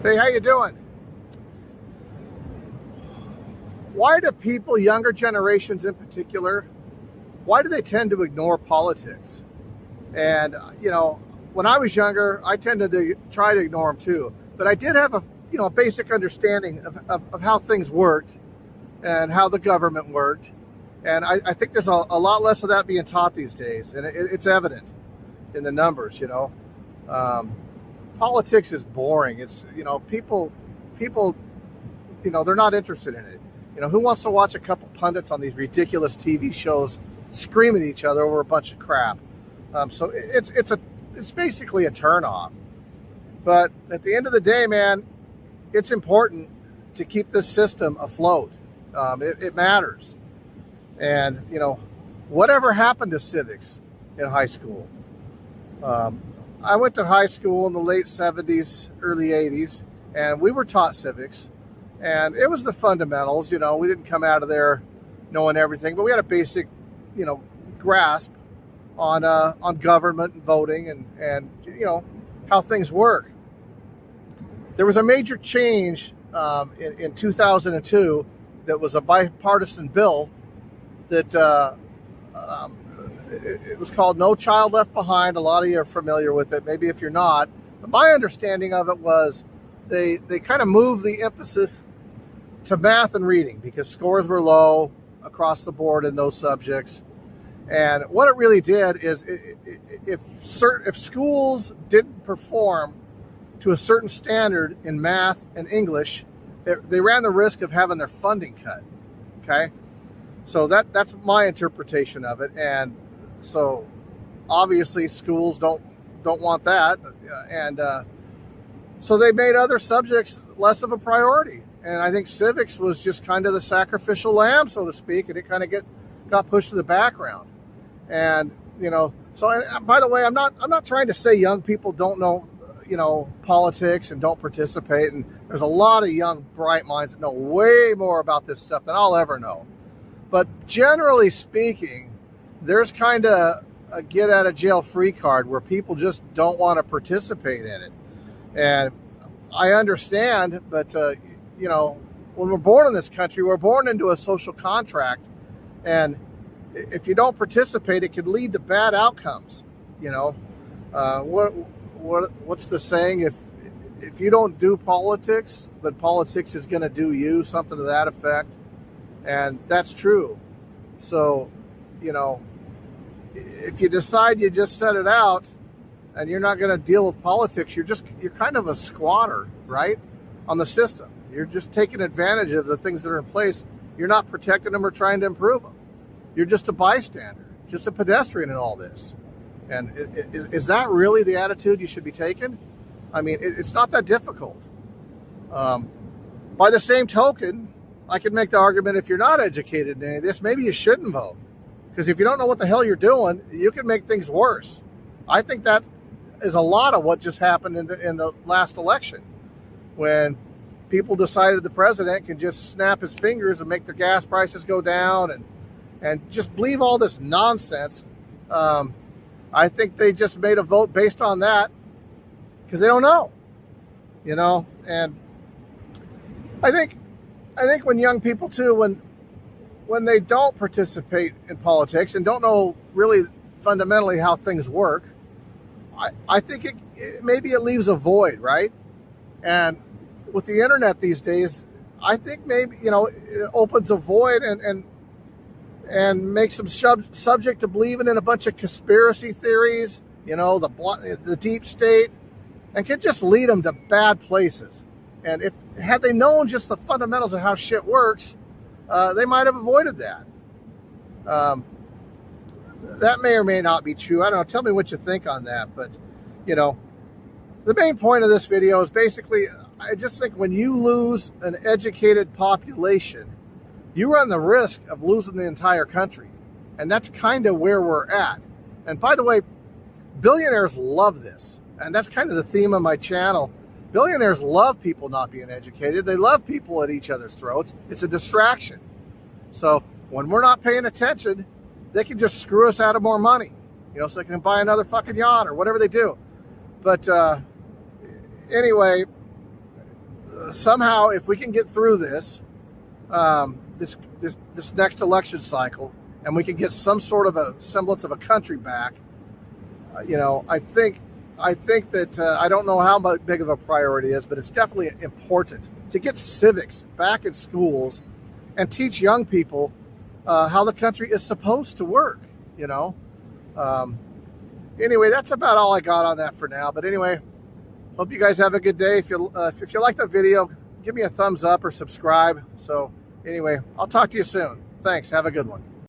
Hey, how you doing? Why do people, younger generations in particular, why do they tend to ignore politics? And, when I was younger, I tended to try to ignore them too. But I did have a basic understanding of how things worked and how the government worked. And I think there's a lot less of that being taught these days. And it's evident in the numbers, Politics is boring. It's, people, they're not interested in it. Who wants to watch a couple pundits on these ridiculous TV shows screaming at each other over a bunch of crap? So it's basically a turnoff. But at the end of the day, man, it's important to keep this system afloat. It matters. And, whatever happened to civics in high school? I went to high school in the late 70s, early 80s, and we were taught civics. And it was the fundamentals, we didn't come out of there knowing everything, but we had a basic, grasp on government and voting and how things work. There was a major change in 2002 that was a bipartisan bill that it was called No Child Left Behind. A lot of you are familiar with it. Maybe if you're not. But my understanding of it was they kind of moved the emphasis to math and reading because scores were low across the board in those subjects. And what it really did is if schools didn't perform to a certain standard in math and English, they ran the risk of having their funding cut. Okay? So that's my interpretation of it. And so obviously schools don't want that. And so they made other subjects less of a priority. And I think civics was just kind of the sacrificial lamb, so to speak, and it kind of got pushed to the background. And, so by the way, I'm not trying to say young people don't know, politics and don't participate. And there's a lot of young, bright minds that know way more about this stuff than I'll ever know. But generally speaking, there's kind of a get out of jail free card where people just don't want to participate in it. And I understand, but, when we're born in this country, we're born into a social contract. And if you don't participate, it could lead to bad outcomes. What's the saying? If you don't do politics, then politics is going to do you, something to that effect. And that's true. So, if you decide you just set it out and you're not going to deal with politics, you're kind of a squatter, right? On the system. You're just taking advantage of the things that are in place. You're not protecting them or trying to improve them. You're just a bystander, just a pedestrian in all this. And is that really the attitude you should be taking? I mean, it's not that difficult. By the same token, I could make the argument if you're not educated in any of this, maybe you shouldn't vote. Because if you don't know what the hell you're doing, you can make things worse. I think that is a lot of what just happened in the last election, when people decided the president can just snap his fingers and make their gas prices go down and just believe all this nonsense. I think they just made a vote based on that because they don't know, and I think when young people too, when they don't participate in politics and don't know really fundamentally how things work, I think maybe it leaves a void, right? And with the internet these days, I think maybe, it opens a void and makes them subject to believing in a bunch of conspiracy theories, the deep state, and can just lead them to bad places. And had they known just the fundamentals of how shit works, they might have avoided that. That may or may not be true. I don't know. Tell me what you think on that. But, the main point of this video is basically, I just think when you lose an educated population, you run the risk of losing the entire country. And that's kind of where we're at. And by the way, billionaires love this. And that's kind of the theme of my channel. Billionaires love people not being educated. They love people at each other's throats. It's a distraction. So when we're not paying attention, they can just screw us out of more money. So they can buy another fucking yacht or whatever they do. But anyway, somehow, if we can get through this, this next election cycle, and we can get some sort of a semblance of a country back, I think that I don't know how big of a priority it is, but it's definitely important to get civics back in schools and teach young people how the country is supposed to work. Anyway, that's about all I got on that for now. But anyway, hope you guys have a good day. If you like the video, give me a thumbs up or subscribe. So anyway, I'll talk to you soon. Thanks. Have a good one.